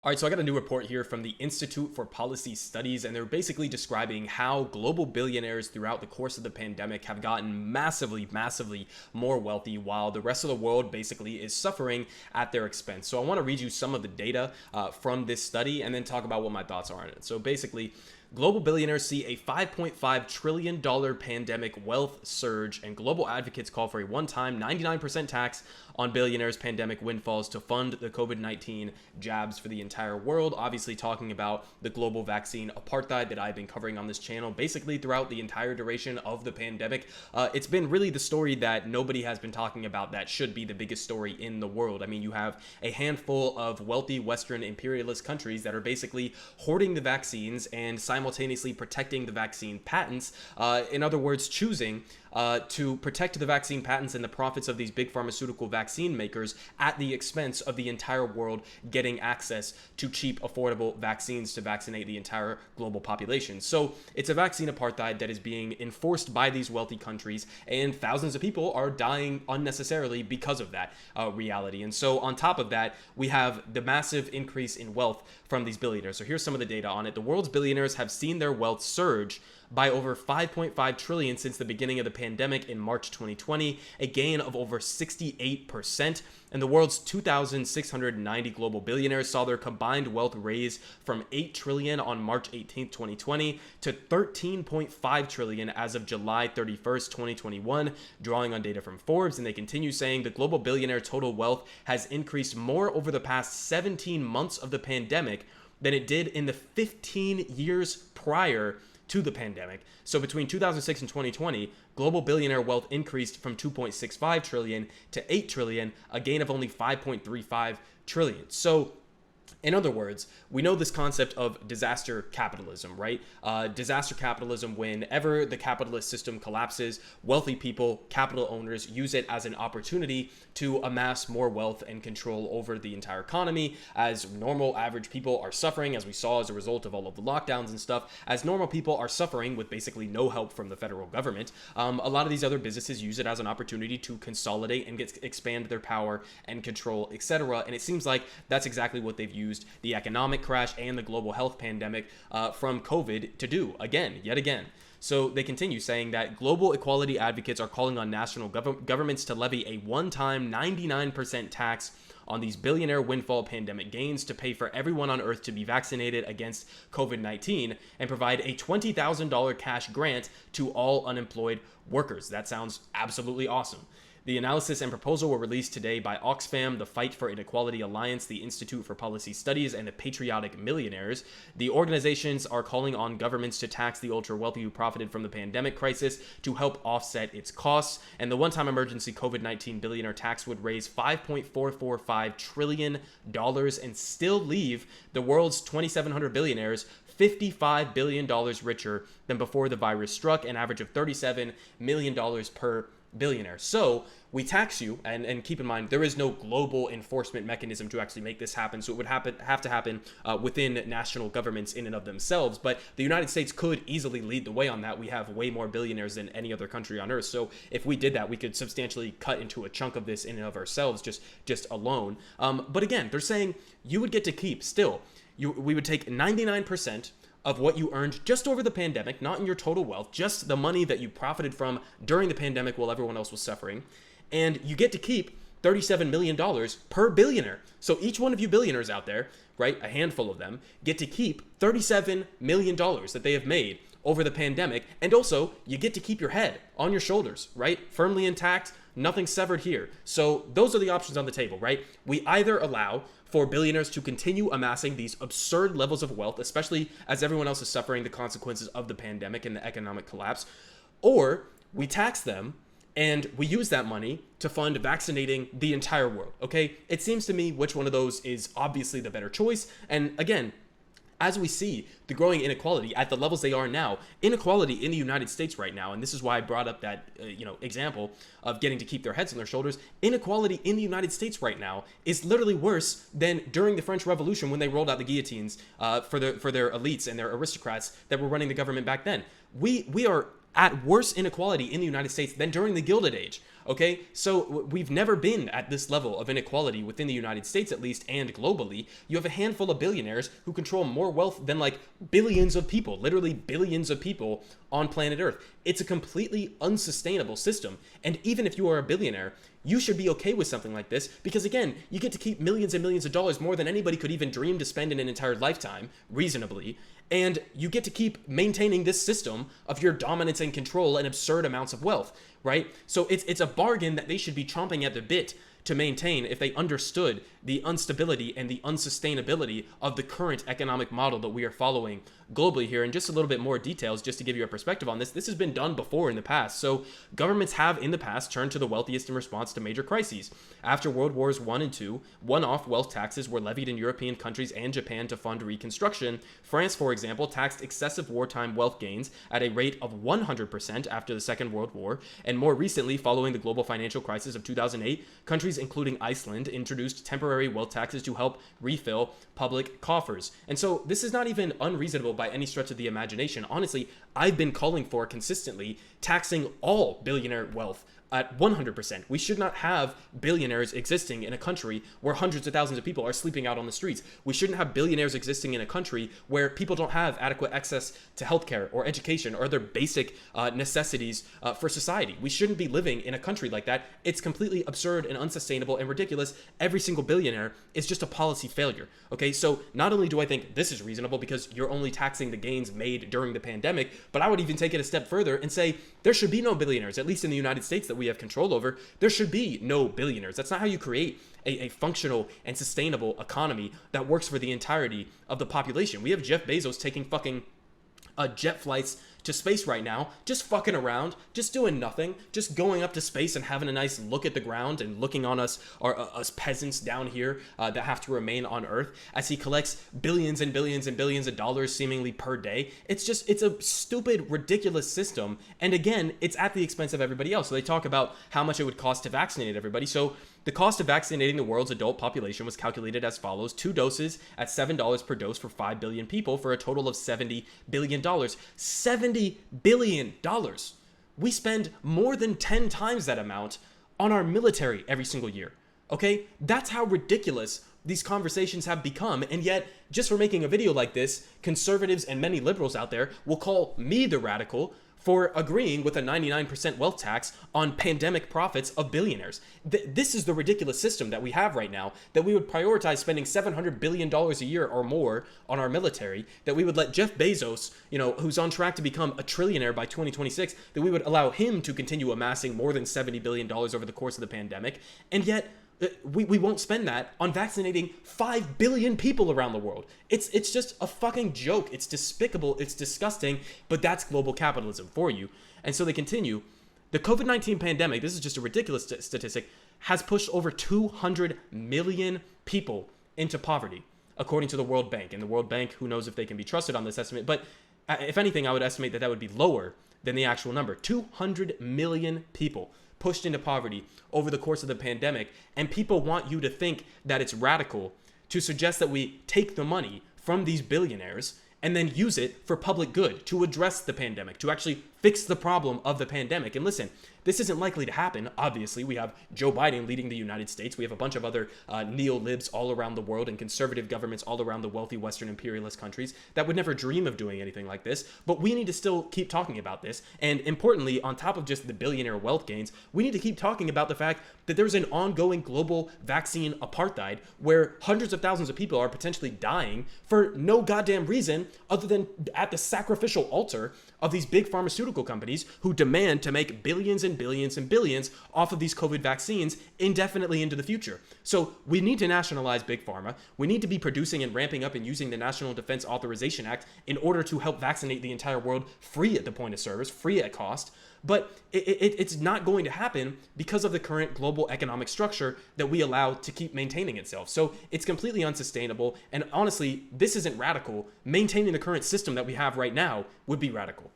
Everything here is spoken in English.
All right, so I got a new report here from the Institute for Policy Studies, and they're basically describing how global billionaires throughout the course of the pandemic have gotten massively more wealthy while the rest of the world basically is suffering at their expense. So I want to read you some of the data from this study and then talk about what my thoughts are on it. So basically, global billionaires see a $5.5 trillion pandemic wealth surge, and global advocates call for a one-time 99% tax on billionaires' pandemic windfalls to fund the COVID-19 jabs for the entire world. Obviously talking about the global vaccine apartheid that I've been covering on this channel basically throughout the entire duration of the pandemic. It's been really the story that nobody has been talking about that should be the biggest story in the world. I mean, you have a handful of wealthy Western imperialist countries that are basically hoarding the vaccines and simultaneously protecting the vaccine patents. In other words, choosing to protect the vaccine patents and the profits of these big pharmaceutical vaccine makers at the expense of the entire world getting access to cheap, affordable vaccines to vaccinate the entire global population. So it's a vaccine apartheid that is being enforced by these wealthy countries, and thousands of people are dying unnecessarily because of that reality. And so on top of that, we have the massive increase in wealth from these billionaires. So here's some of the data on it. The world's billionaires have seen their wealth surge by over 5.5 trillion since the beginning of the pandemic in March 2020, a gain of over 68%. And the world's 2,690 global billionaires saw their combined wealth raise from 8 trillion on March 18, 2020 to 13.5 trillion as of July 31st, 2021, drawing on data from Forbes. And they continue saying the global billionaire total wealth has increased more over the past 17 months of the pandemic than it did in the 15 years prior to the pandemic. So between 2006 and 2020, global billionaire wealth increased from 2.65 trillion to 8 trillion, a gain of only 5.35 trillion. So in other words, we know this concept of disaster capitalism, right? Disaster capitalism, whenever the capitalist system collapses, wealthy people, capital owners, use it as an opportunity to amass more wealth and control over the entire economy, as normal average people are suffering, as we saw as a result of all of the lockdowns and stuff, as normal people are suffering with basically no help from the federal government. A lot of these other businesses use it as an opportunity to consolidate and expand their power and control, etc. And it seems like that's exactly what they've used the economic crash and the global health pandemic from COVID to do yet again. So they continue saying that global equality advocates are calling on national governments to levy a one-time 99% tax on these billionaire windfall pandemic gains to pay for everyone on Earth to be vaccinated against COVID-19 and provide a $20,000 cash grant to all unemployed workers. That sounds absolutely awesome. The analysis and proposal were released today by Oxfam, the Fight for Inequality Alliance, the Institute for Policy Studies, and the Patriotic Millionaires. The organizations are calling on governments to tax the ultra-wealthy who profited from the pandemic crisis to help offset its costs. And the one-time emergency COVID-19 billionaire tax would raise $5.445 trillion and still leave the world's 2,700 billionaires $55 billion richer than before the virus struck, an average of $37 million per billionaire. So we tax you, and keep in mind, there is no global enforcement mechanism to actually make this happen. So it would have to happen within national governments in and of themselves. But the United States could easily lead the way on that. We have way more billionaires than any other country on earth. So if we did that, we could substantially cut into a chunk of this in and of ourselves, just alone. But again, they're saying you would get to keep still. We would take 99% of what you earned just over the pandemic, not in your total wealth, just the money that you profited from during the pandemic while everyone else was suffering. And you get to keep $37 million per billionaire. So each one of you billionaires out there, right, a handful of them, get to keep $37 million that they have made over the pandemic. And also, you get to keep your head on your shoulders, right, firmly intact, nothing severed here. So those are the options on the table, right? We either allow for billionaires to continue amassing these absurd levels of wealth, especially as everyone else is suffering the consequences of the pandemic and the economic collapse, or we tax them and we use that money to fund vaccinating the entire world, okay? It seems to me which one of those is obviously the better choice. And again, as we see the growing inequality at the levels they are now, inequality in the United States right now, and this is why I brought up that example of getting to keep their heads on their shoulders, inequality in the United States right now is literally worse than during the French Revolution when they rolled out the guillotines for their elites and their aristocrats that were running the government back then. We are at worse inequality in the United States than during the Gilded Age. Okay, so we've never been at this level of inequality within the United States, at least, and globally. You have a handful of billionaires who control more wealth than like billions of people, literally billions of people on planet Earth. It's a completely unsustainable system. And even if you are a billionaire, you should be okay with something like this because, again, you get to keep millions and millions of dollars, more than anybody could even dream to spend in an entire lifetime, reasonably. And you get to keep maintaining this system of your dominance and control and absurd amounts of wealth, right? So it's a bargain that they should be chomping at the bit to maintain if they understood the instability and the unsustainability of the current economic model that we are following globally here. And just a little bit more details, just to give you a perspective on this, this has been done before in the past. So governments have in the past turned to the wealthiest in response to major crises. After World Wars I and II, one-off wealth taxes were levied in European countries and Japan to fund reconstruction. France, for example, taxed excessive wartime wealth gains at a rate of 100% after the Second World War. And more recently, following the global financial crisis of 2008, countries including Iceland introduced temporary wealth taxes to help refill public coffers. And so this is not even unreasonable by any stretch of the imagination. Honestly, I've been calling for consistently taxing all billionaire wealth at 100%. We should not have billionaires existing in a country where hundreds of thousands of people are sleeping out on the streets. We shouldn't have billionaires existing in a country where people don't have adequate access to healthcare or education or other basic necessities for society. We shouldn't be living in a country like that. It's completely absurd and unsustainable and ridiculous. Every single billionaire is just a policy failure. Okay, so not only do I think this is reasonable because you're only taxing the gains made during the pandemic, but I would even take it a step further and say there should be no billionaires, at least in the United States that we have control over. There should be no billionaires. That's not how you create a functional and sustainable economy that works for the entirety of the population. We have Jeff Bezos taking fucking jet flights to space right now, just fucking around, just doing nothing, just going up to space and having a nice look at the ground and looking on us, or us peasants down here that have to remain on Earth, as he collects billions and billions and billions of dollars seemingly per day. It's a stupid, ridiculous system. And again, it's at the expense of everybody else. So they talk about how much it would cost to vaccinate everybody. So the cost of vaccinating the world's adult population was calculated as follows: 2 doses at $7 per dose for 5 billion people for a total of $70 billion. $70 billion. We spend more than 10 times that amount on our military every single year. Okay? That's how ridiculous these conversations have become. And yet, just for making a video like this, conservatives and many liberals out there will call me the radical for agreeing with a 99% wealth tax on pandemic profits of billionaires. This is the ridiculous system that we have right now, that we would prioritize spending $700 billion a year or more on our military, that we would let Jeff Bezos, who's on track to become a trillionaire by 2026, that we would allow him to continue amassing more than $70 billion over the course of the pandemic. And yet, we won't spend that on vaccinating 5 billion people around the world. It's just a fucking joke. It's despicable. It's disgusting. But that's global capitalism for you. And so they continue. The COVID-19 pandemic, this is just a ridiculous statistic, has pushed over 200 million people into poverty, according to the World Bank. And the World Bank, who knows if they can be trusted on this estimate. But if anything, I would estimate that would be lower than the actual number. 200 million people pushed into poverty over the course of the pandemic. And people want you to think that it's radical to suggest that we take the money from these billionaires and then use it for public good, to address the pandemic, to actually fix the problem of the pandemic. And listen, this isn't likely to happen. Obviously, we have Joe Biden leading the United States. We have a bunch of other neo-libs all around the world and conservative governments all around the wealthy Western imperialist countries that would never dream of doing anything like this. But we need to still keep talking about this. And importantly, on top of just the billionaire wealth gains, we need to keep talking about the fact that there's an ongoing global vaccine apartheid where hundreds of thousands of people are potentially dying for no goddamn reason other than at the sacrificial altar of these big pharmaceutical companies who demand to make billions and billions and billions off of these COVID vaccines indefinitely into the future. So we need to nationalize big pharma. We need to be producing and ramping up and using the National Defense Authorization Act in order to help vaccinate the entire world free at the point of service, free at cost. But it's not going to happen because of the current global economic structure that we allow to keep maintaining itself. So it's completely unsustainable. And honestly, this isn't radical. Maintaining the current system that we have right now would be radical.